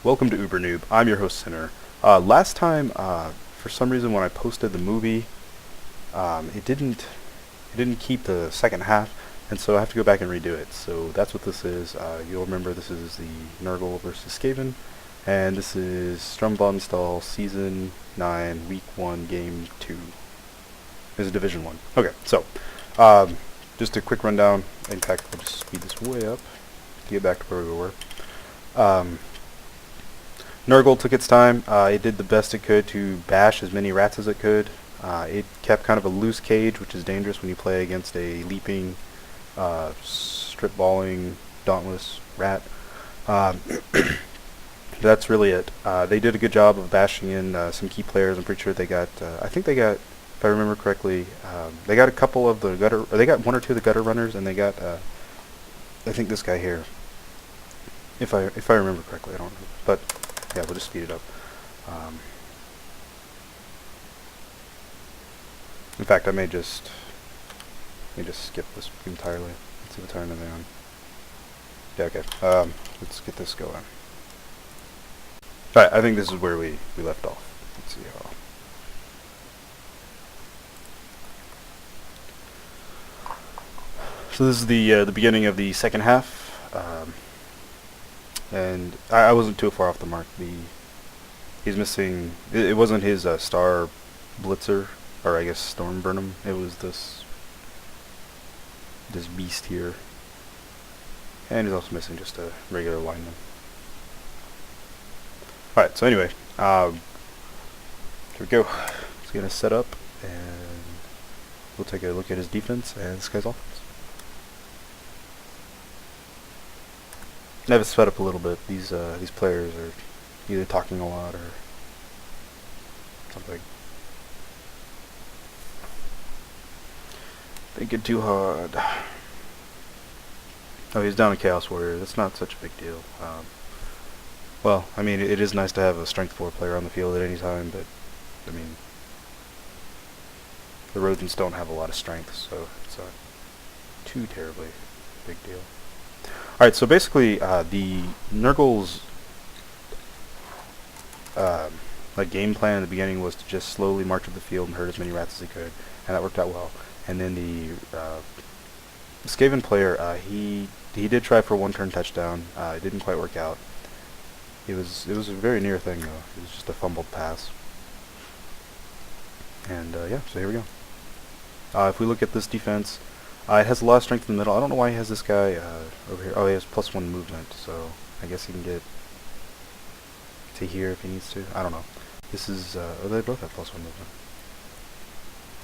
Welcome to Uber Noob. I'm your host, Sinner. Last time, for some reason, when I posted the movie, it didn't keep the second half, and so I have to go back and redo it. So that's what this is. You'll remember this is the Nurgle versus Skaven, and this is Strumbodenstall Season 9, Week 1, Game 2. This is Division 1. Okay, so just a quick rundown. In fact, I'll just speed this way up to get back to where we were. Nurgle took its time. It did the best it could to bash as many rats as it could. It kept kind of a loose cage, which is dangerous when you play against a leaping, strip-balling, dauntless rat. That's really it. They did a good job of bashing in some key players. I'm pretty sure they got, I think they got, if I remember correctly, they got a couple of the gutter, or they got one or two of the gutter runners, and they got, I think this guy here. If I remember correctly, I don't know. But yeah, we'll just speed it up. In fact, I may just skip this entirely. Let's see what time are they on. Yeah, okay. Let's get this going. Alright, I think this is where we left off. Let's see how. So this is the beginning of the second half. And I wasn't too far off the mark. He's missing. It wasn't his star blitzer, or I guess storm Burnham. It was this beast here, and he's also missing just a regular lineman. All right. So anyway, here we go. Let's get us set up, and we'll take a look at his defense and this guy's offense. I have it sped up a little bit. These players are either talking a lot or something. Thinking too hard. Oh, he's down a Chaos Warrior. That's not such a big deal. Well, I mean, it is nice to have a Strength 4 player on the field at any time, but I mean, the Rodents don't have a lot of strength, so it's not too terribly big deal. Alright, so basically, the Nurgle's game plan in the beginning was to just slowly march up the field and hurt as many rats as he could, and that worked out well. And then the Skaven player, he did try for a one-turn touchdown. It didn't quite work out. It was a very near thing, though. It was just a fumbled pass. And yeah, so here we go. If we look at this defense, it has a lot of strength in the middle. I don't know why he has this guy over here. Oh, he has +1 movement, so I guess he can get to here if he needs to. I don't know. This is, oh, they both have +1 movement.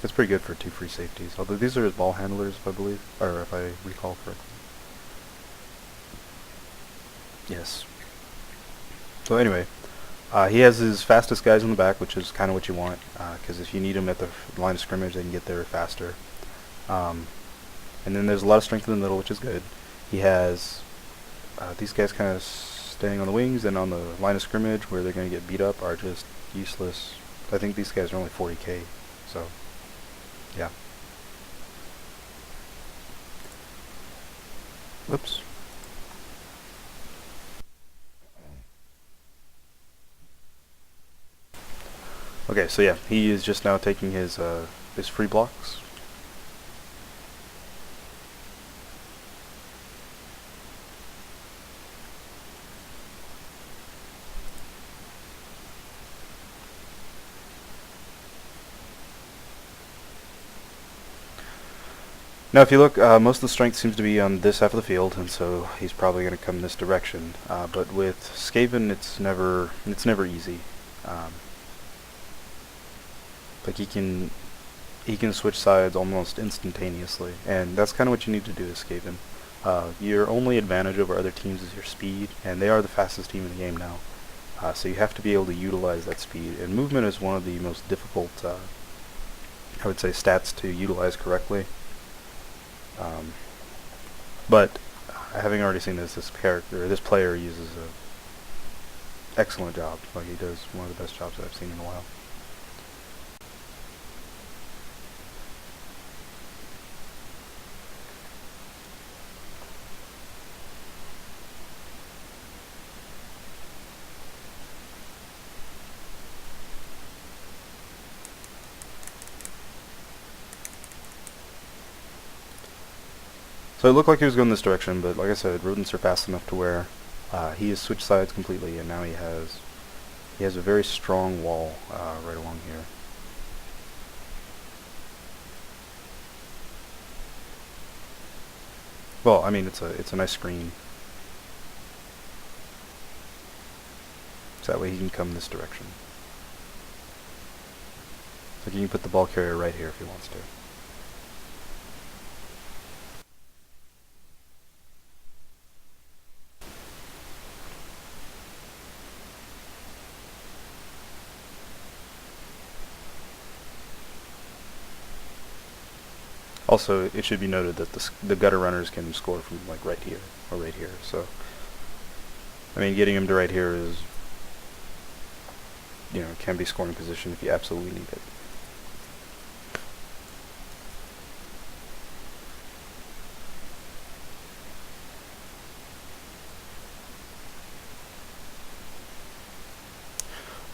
That's pretty good for 2 free safeties. Although these are his ball handlers, if I believe, or if I recall correctly. Yes. So anyway, he has his fastest guys in the back, which is kind of what you want, because if you need them at the line of scrimmage, they can get there faster. And then there's a lot of strength in the middle, which is good. He has these guys kind of staying on the wings, and on the line of scrimmage where they're going to get beat up are just useless. I think these guys are only 40k, so yeah. Whoops. Okay, so yeah, he is just now taking his free blocks. Now if you look, most of the strength seems to be on this half of the field, and so he's probably going to come this direction. But with Skaven, it's never easy. Like he can switch sides almost instantaneously, and that's kind of what you need to do as Skaven. Your only advantage over other teams is your speed, and they are the fastest team in the game now. So you have to be able to utilize that speed, and movement is one of the most difficult, I would say, stats to utilize correctly. But having already seen this player uses an excellent job. Like, he does one of the best jobs that I've seen in a while. So it looked like he was going this direction, but like I said, rodents are fast enough to where he has switched sides completely, and now he has a very strong wall right along here. Well, I mean, it's a nice screen. So that way he can come this direction. So you can put the ball carrier right here if he wants to. Also, it should be noted that the gutter runners can score from like right here or right here. So, I mean, getting him to right here is, can be scoring position if you absolutely need it.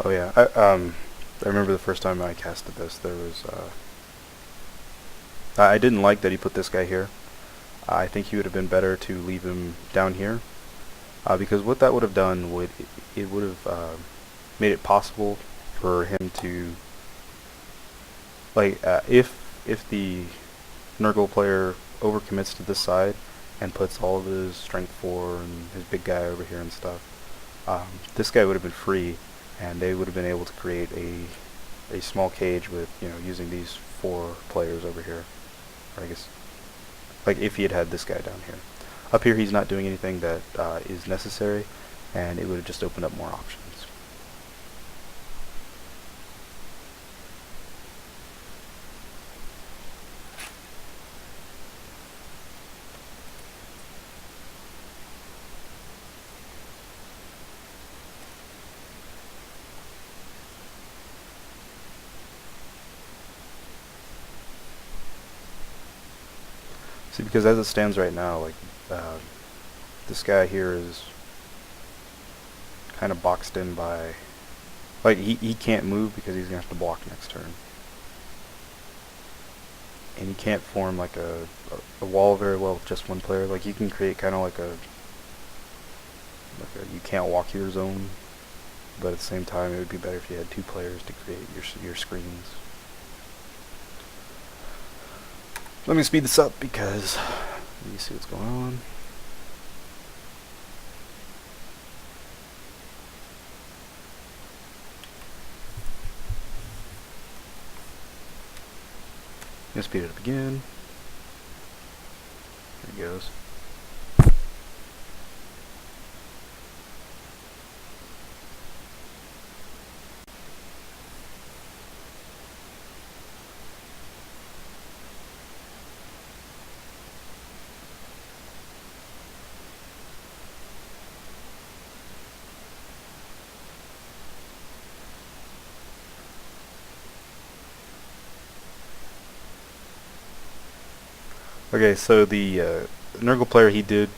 Oh yeah, I remember the first time I casted this. There was I didn't like that he put this guy here. I think he would have been better to leave him down here, because what that would have done would made it possible for him to, like, if the Nurgle player overcommits to this side and puts all of his strength 4 and his big guy over here and stuff, this guy would have been free, and they would have been able to create a small cage with, using these 4 players over here. Or I guess, like, if he had this guy down here. Up here he's not doing anything that is necessary, and it would have just opened up more options. See, because as it stands right now, like, this guy here is kind of boxed in by, like, he can't move because he's going to have to block next turn. And he can't form, like, a wall very well with just one player. Like, you can create kind of like a you can't walk here zone, but at the same time it would be better if you had 2 players to create your screens. Let me speed this up because let me see what's going on. Gonna speed it up again. There it goes. Okay, so the Nurgle player, he did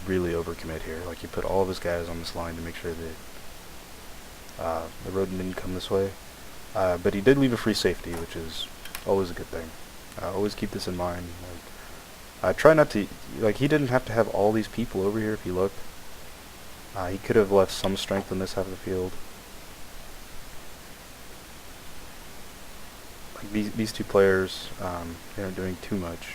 really overcommit here. Like, he put all of his guys on this line to make sure that the rodent didn't come this way. But he did leave a free safety, which is always a good thing. Always keep this in mind. Like, try not to, like, he didn't have to have all these people over here if you look. He could have left some strength on this half of the field. Like, these 2 players, they aren't doing too much.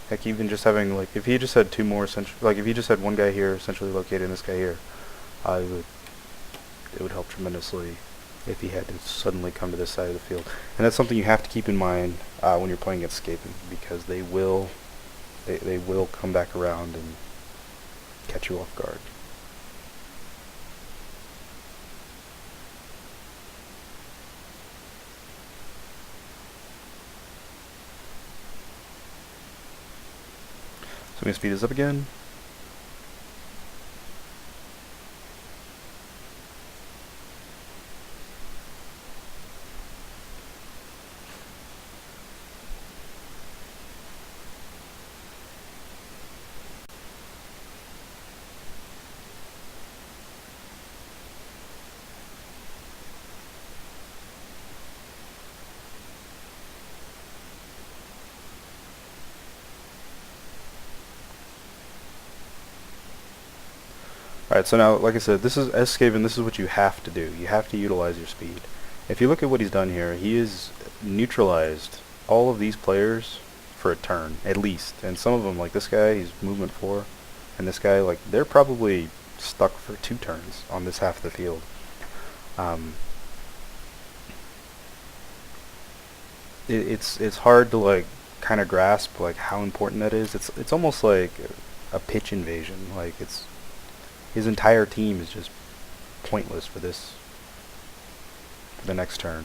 Heck, even just having, like, if he just had 2 more, like, if he just had one guy here centrally located and this guy here, it would help tremendously if he had to suddenly come to this side of the field. And that's something you have to keep in mind when you're playing against Skaven, because they will come back around and catch you off guard. So I'm going to speed this up again. Alright, so now, like I said, this is Skaven, this is what you have to do. You have to utilize your speed. If you look at what he's done here, he has neutralized all of these players for a turn, at least. And some of them, like this guy, he's movement 4. And this guy, like, they're probably stuck for 2 turns on this half of the field. It's hard to, like, kind of grasp, like, how important that is. It's almost like a pitch invasion. Like, his entire team is just pointless for the next turn.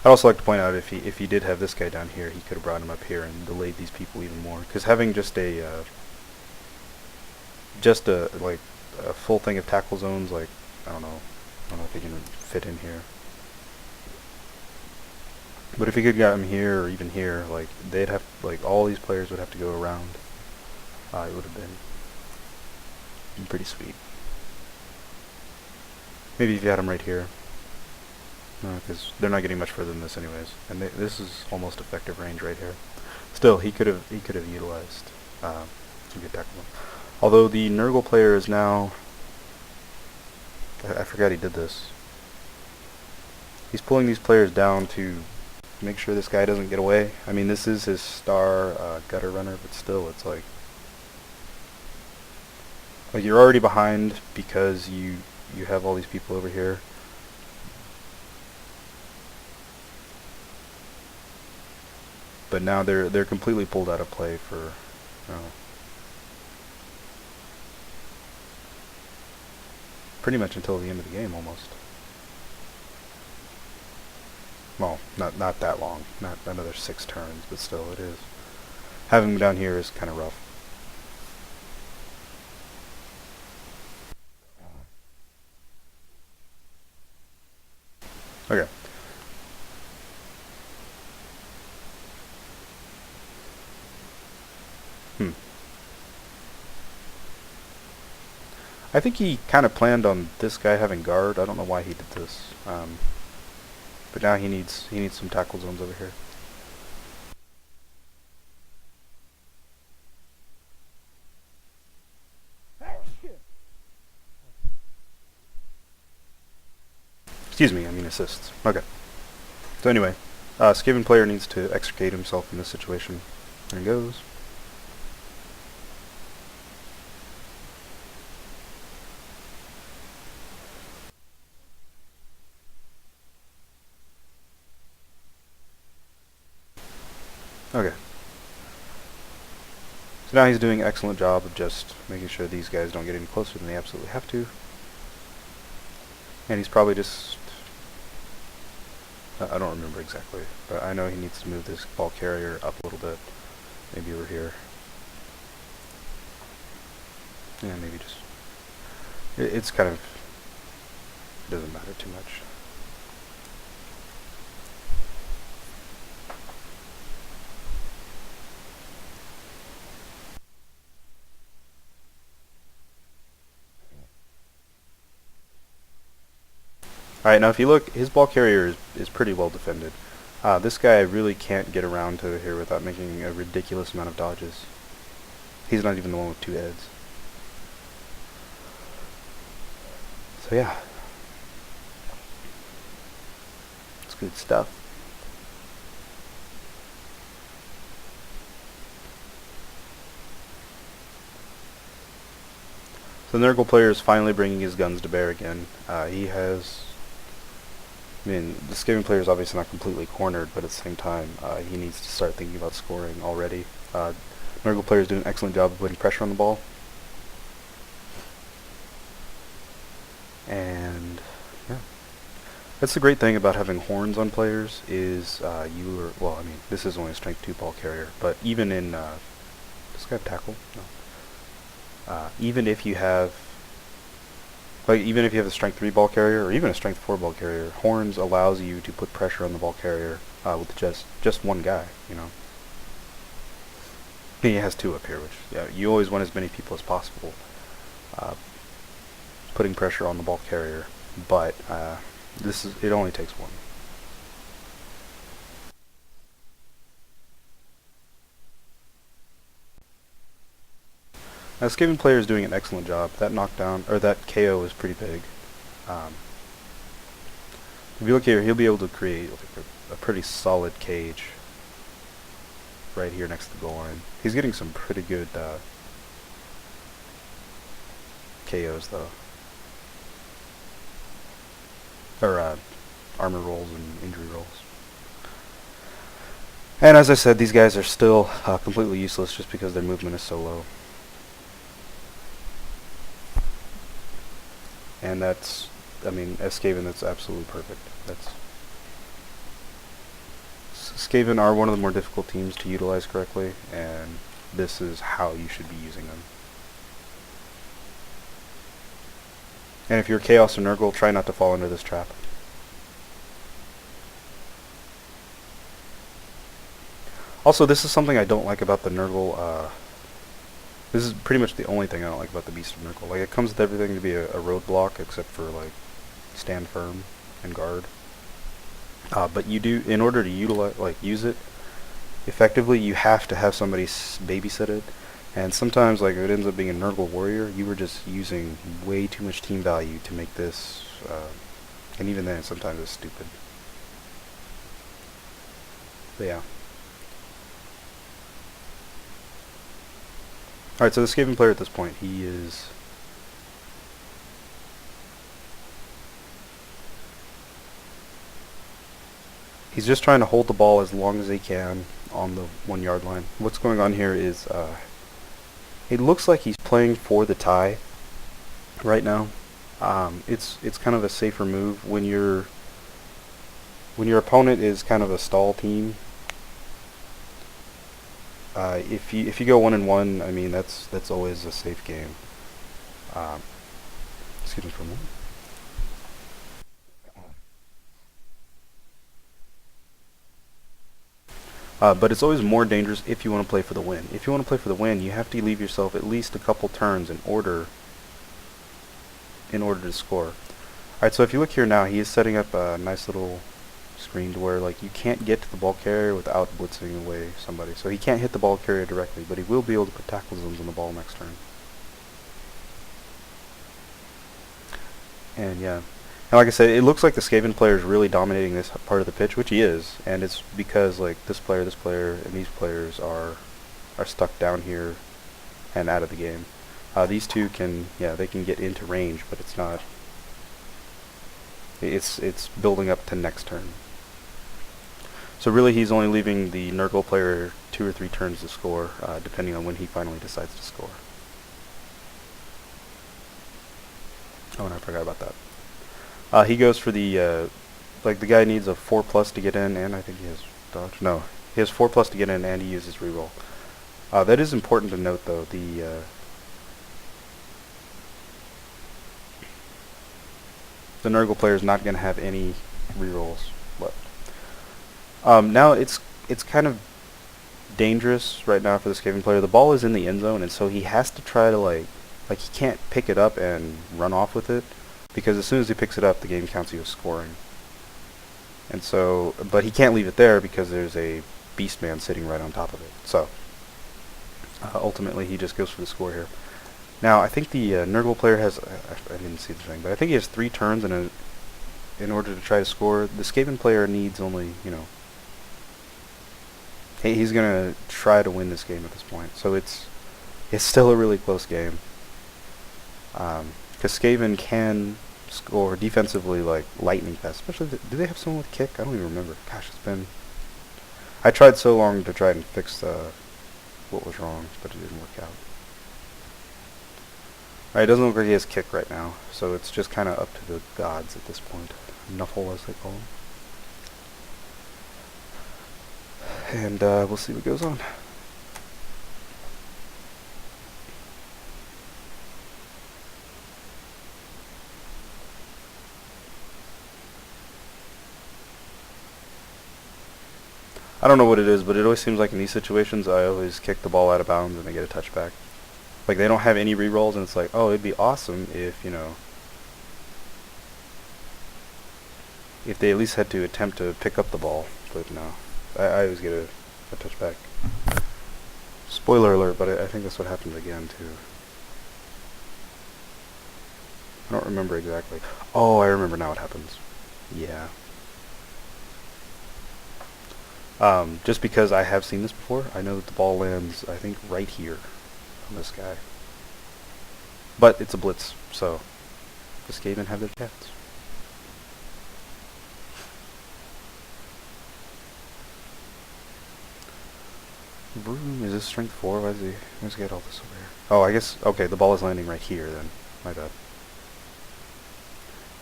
I'd also like to point out, if he did have this guy down here, he could have brought him up here and delayed these people even more. Because having just a like a full thing of tackle zones, like I don't know if he can fit in here. But if he could get him here or even here, like they'd have, like, all these players would have to go around. It would have been pretty sweet. Maybe if you had him right here. No, because they're not getting much further than this anyways, and this is almost effective range right here. Still, he could have utilized some good tackle. Although the Nurgle player is now, I forgot he did this. He's pulling these players down to make sure this guy doesn't get away. I mean, this is his star gutter runner, but still, it's like you're already behind because you have all these people over here. But now they're completely pulled out of play for pretty much until the end of the game almost. Well, not that long, not another 6 turns, but still it is. Having him down here is kind of rough. Okay. I think he kind of planned on this guy having guard. I don't know why he did this. But now he needs some tackle zones over here. Excuse me, I mean assists. Okay. So anyway, Skaven player needs to extricate himself from this situation. There he goes. Okay. So now he's doing an excellent job of just making sure these guys don't get any closer than they absolutely have to. And he's probably just... I don't remember exactly, but I know he needs to move this ball carrier up a little bit. Maybe over here. Yeah, maybe just... It's kind of... It doesn't matter too much. Alright, now if you look, his ball carrier is pretty well defended. This guy really can't get around to here without making a ridiculous amount of dodges. He's not even the one with 2 heads. So yeah. It's good stuff. So the Nurgle player is finally bringing his guns to bear again. He has... I mean, the Skaven player is obviously not completely cornered, but at the same time, he needs to start thinking about scoring already. Nurgle player is doing an excellent job of putting pressure on the ball. And, yeah. That's the great thing about having horns on players, is well, I mean, this is only a strength 2 ball carrier, but even in, does this guy have tackle? No. Even if you have a strength 3 ball carrier, or even a strength 4 ball carrier, horns allows you to put pressure on the ball carrier with just one guy, you know. He has 2 up here, which, yeah, you always want as many people as possible putting pressure on the ball carrier, but it only takes 1. Now, the Skaven player is doing an excellent job. That knockdown, or that KO is pretty big. If you look here, he'll be able to create like a pretty solid cage right here next to the goal line. He's getting some pretty good KOs though, or armor rolls and injury rolls. And as I said, these guys are still completely useless just because their movement is so low. And that's, I mean, as Skaven, that's absolutely perfect. Skaven are one of the more difficult teams to utilize correctly, and this is how you should be using them. And if you're Chaos or Nurgle, try not to fall into this trap. Also, this is something I don't like about the Nurgle. This is pretty much the only thing I don't like about the Beast of Nurgle. Like, it comes with everything to be a roadblock, except for, like, stand firm and guard. But you do, in order to utilize, like, use it effectively, you have to have somebody babysit it. And sometimes, like, if it ends up being a Nurgle warrior, you were just using way too much team value to make this, and even then, sometimes it's stupid. But yeah. Alright, so the Skaven player at this point, he's just trying to hold the ball as long as he can on the 1 yard line. What's going on here is, it looks like he's playing for the tie right now. It's kind of a safer move when your opponent is kind of a stall team. If you go 1-1, I mean that's always a safe game. Excuse me for a moment. But it's always more dangerous if you want to play for the win. If you want to play for the win, you have to leave yourself at least a couple turns in order to score. Alright, so if you look here now, he is setting up a nice little screen to where, like, you can't get to the ball carrier without blitzing away somebody. So he can't hit the ball carrier directly, but he will be able to put tackle zones on the ball next turn. And yeah. And like I said, it looks like the Skaven player is really dominating this part of the pitch, which he is, and it's because, like, this player, and these players are stuck down here and out of the game. These two can, yeah, they can get into range, but it's not. It's building up to next turn. So really, he's only leaving the Nurgle player 2 or 3 turns to score, depending on when he finally decides to score. Oh, and I forgot about that. He goes for the, like, the guy needs a 4+ to get in, and I think he has dodge. No, he has 4+ to get in, and he uses reroll. That is important to note, though. The Nurgle player is not going to have any rerolls left. Now it's kind of dangerous right now for the Skaven player. The ball is in the end zone, and so he has to try to, like he can't pick it up and run off with it, because as soon as he picks it up, the game counts you as scoring. And so, but he can't leave it there because there's a beast man sitting right on top of it. So ultimately, he just goes for the score here. Now, I think the Nurgle player has, I didn't see the thing, but I think he has 3 turns in order to try to score. The Skaven player needs only, you know, he's going to try to win this game at this point. So it's still a really close game. Because Skaven can score defensively like lightning fast. Especially, do they have someone with kick? I don't even remember. Gosh, it's been... I tried so long to try and fix what was wrong, but it didn't work out. Alright, it doesn't look like he has kick right now, so it's just kind of up to the gods at this point. Nuffle, as they call him. And we'll see what goes on. I don't know what it is, but it always seems like in these situations I always kick the ball out of bounds and I get a touchback. Like, they don't have any rerolls, and it's like, oh, it'd be awesome if, you know, if they at least had to attempt to pick up the ball. But no, I always get a touchback. Spoiler alert, but I think that's what happens again too. I don't remember exactly. Oh, I remember now what happens. Yeah. Just because I have seen this before, I know that the ball lands, I think, right here on this guy. But it's a blitz, so the Skaven have their cats. Vroom, is this strength 4? Why does he get all this over here? Oh, I guess, okay, the ball is landing right here then. My bad.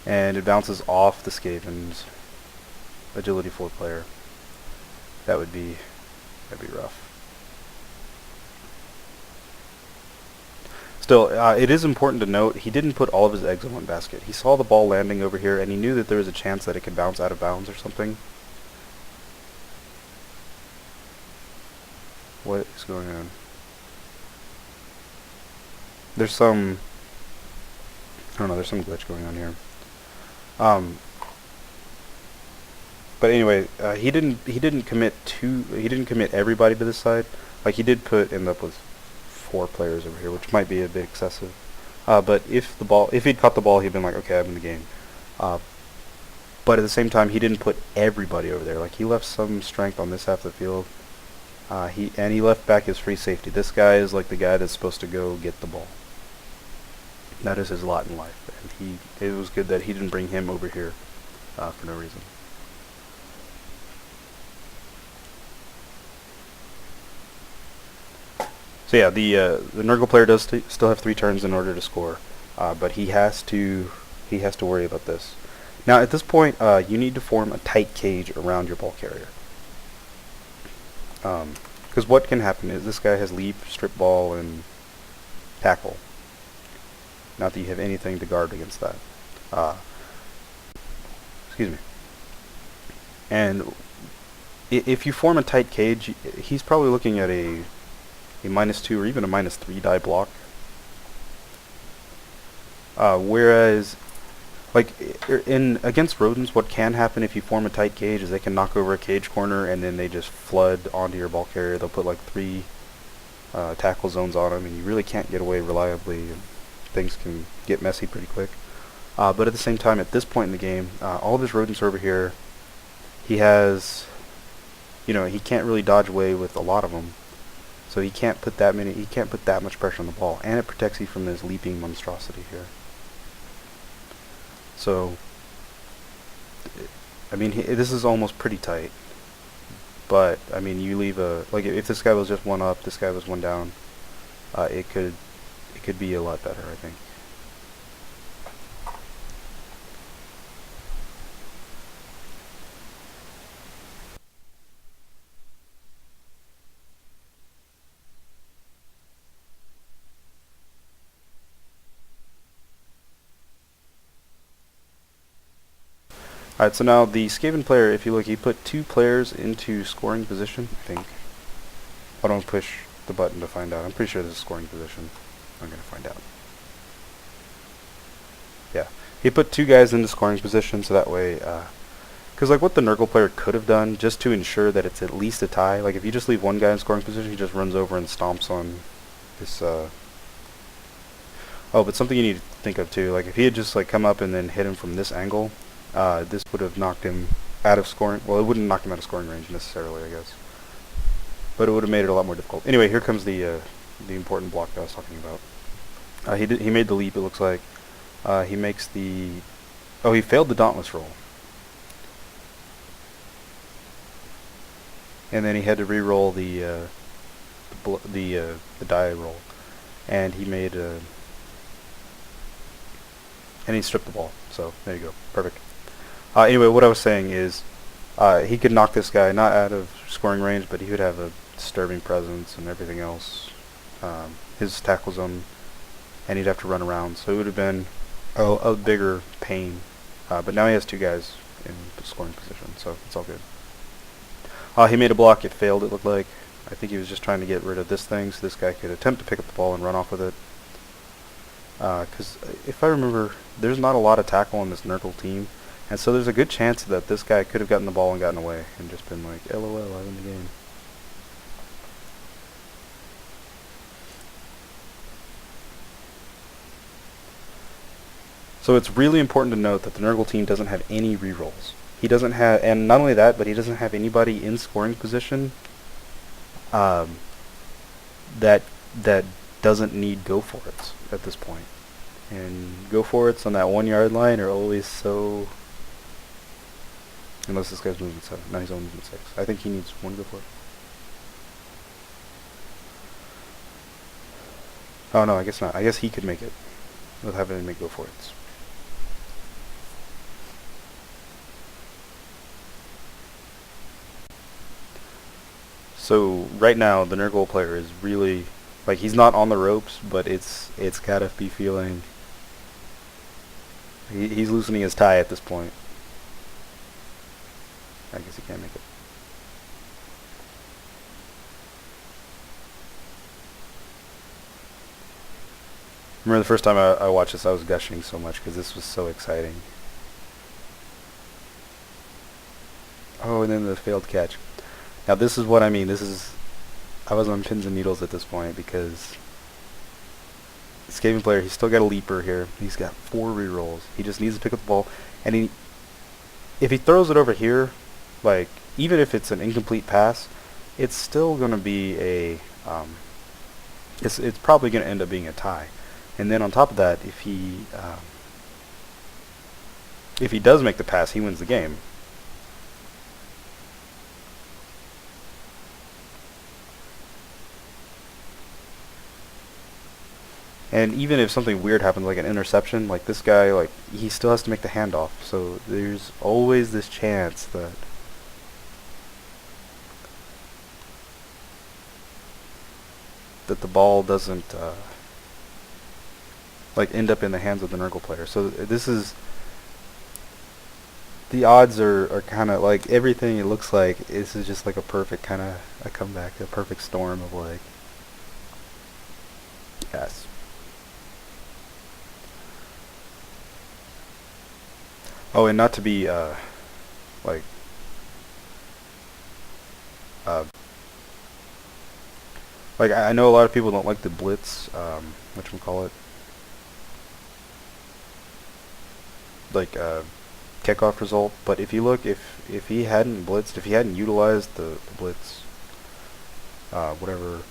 And it bounces off the Skaven's agility 4 player. That'd be rough. Still, it is important to note, he didn't put all of his eggs in one basket. He saw the ball landing over here, and he knew that there was a chance that it could bounce out of bounds or something. What is going on? There's some, I don't know, there's some glitch going on here. But anyway, he didn't commit everybody to this side. Like, he did end up with 4 players over here, which might be a bit excessive. But if he'd caught the ball, he'd been like, okay, I'm in the game. But at the same time, he didn't put everybody over there. Like, he left some strength on this half of the field. He left back his free safety. This guy is like the guy that's supposed to go get the ball. That is his lot in life, and it was good that he didn't bring him over here for no reason. So yeah, the Nurgle player does still have 3 turns in order to score, but he has to worry about this. Now at this point, you need to form a tight cage around your ball carrier. Because what can happen is this guy has leap, strip ball, and tackle. Not that you have anything to guard against that. Excuse me. And if you form a tight cage, he's probably looking at a -2 or even a -3 die block. Whereas, like, against rodents, what can happen if you form a tight cage is they can knock over a cage corner and then they just flood onto your ball carrier. They'll put like 3 tackle zones on them, and you really can't get away reliably, and things can get messy pretty quick. But at the same time, at this point in the game, all of his rodents are over here. He has, he can't really dodge away with a lot of them. So he can't put that much pressure on the ball, and it protects you from this leaping monstrosity here. So, I mean, this is almost pretty tight. But I mean, you leave like if this guy was just 1 up, this guy was 1 down, it could be a lot better, I think. Alright, so now the Skaven player, if you look, he put 2 players into scoring position, I think. I don't push the button to find out. I'm pretty sure this is scoring position. I'm going to find out. Yeah. He put 2 guys into scoring position, so that way, because like what the Nurgle player could have done, just to ensure that it's at least a tie, like if you just leave 1 guy in scoring position, he just runs over and stomps on this, Oh, but something you need to think of too, like if he had just like come up and then hit him from this angle, this would have knocked him out of scoring. Well, it wouldn't knock him out of scoring range necessarily, I guess. But it would have made it a lot more difficult. Anyway, here comes the important block that I was talking about. He made the leap, it looks like. He makes the... Oh, he failed the Dauntless roll. And then he had to re-roll the die roll. And he made and he stripped the ball. So, there you go. Perfect. Anyway, what I was saying is, he could knock this guy not out of scoring range, but he would have a disturbing presence and everything else. His tackle zone, and he'd have to run around, so it would have been a bigger pain. But now he has 2 guys in scoring position, so it's all good. He made a block, it failed, it looked like. I think he was just trying to get rid of this thing so this guy could attempt to pick up the ball and run off with it. Because if I remember, there's not a lot of tackle on this Nurgle team, and so there's a good chance that this guy could have gotten the ball and gotten away and just been like, LOL, I win the game. So it's really important to note that the Nurgle team doesn't have any rerolls. He doesn't have, and not only that, but he doesn't have anybody in scoring position um, that doesn't need go for it at this point. And go for it's on that 1 yard line are always so. Unless this guy's movement 7. No, he's only movement 6. I think he needs one go for it. Oh no, I guess not. I guess he could make it with having to make go for it. So right now the Nurgle player is really like he's not on the ropes, but it's gotta be feeling. He's loosening his tie at this point. I guess he can't make it. Remember the first time I watched this, I was gushing so much because this was so exciting. Oh, and then the failed catch. Now this is what I mean. I was on pins and needles at this point because Skaven player, he's still got a leaper here. He's got 4 rerolls. He just needs to pick up the ball, and if he throws it over here, like even if it's an incomplete pass, it's still going to be a it's probably going to end up being a tie. And then on top of that, if he does make the pass, he wins the game. And even if something weird happens, like an interception, like this guy, like he still has to make the handoff. So there's always this chance that the ball doesn't like end up in the hands of the Nurgle player. So this is the odds are kind of like everything. It looks like this is just like a perfect kind of a comeback, a perfect storm of like yes. Oh, and not to be like I know a lot of people don't like the blitz, whatchamacallit, like kickoff result. But if you look, if he hadn't blitzed, if he hadn't utilized the blitz, whatever,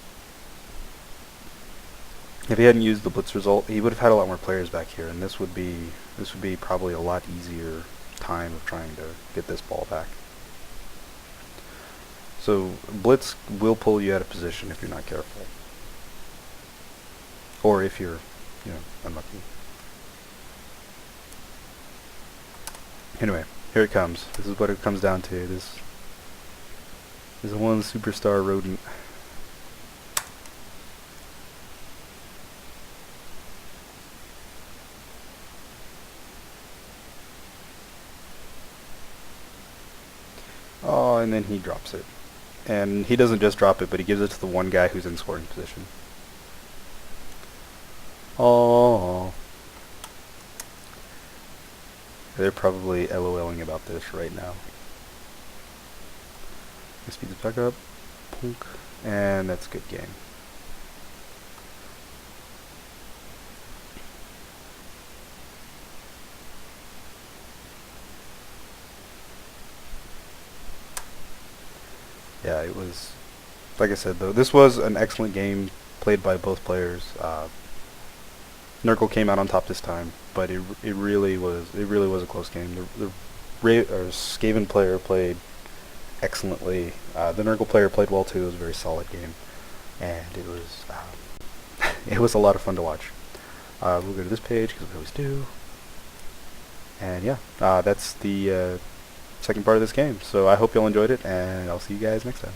if he hadn't used the blitz result, he would have had a lot more players back here, and this would be probably a lot easier time of trying to get this ball back. So blitz will pull you out of position if you're not careful, or if you're, unlucky. Anyway, here it comes. This is what it comes down to. This is one superstar rodent. Oh, and then he drops it. And he doesn't just drop it, but he gives it to the one guy who's in scoring position. Oh. They're probably LOLing about this right now. Speed this back up. Punk. And that's a good game. Yeah, it was, like I said though, this was an excellent game played by both players. Nurgle came out on top this time, but it really was a close game. The Skaven player played excellently. The Nurgle player played well too. It was a very solid game, and it was it was a lot of fun to watch. We'll go to this page because we always do, and yeah, that's the second part of this game. So I hope y'all enjoyed it, and I'll see you guys next time.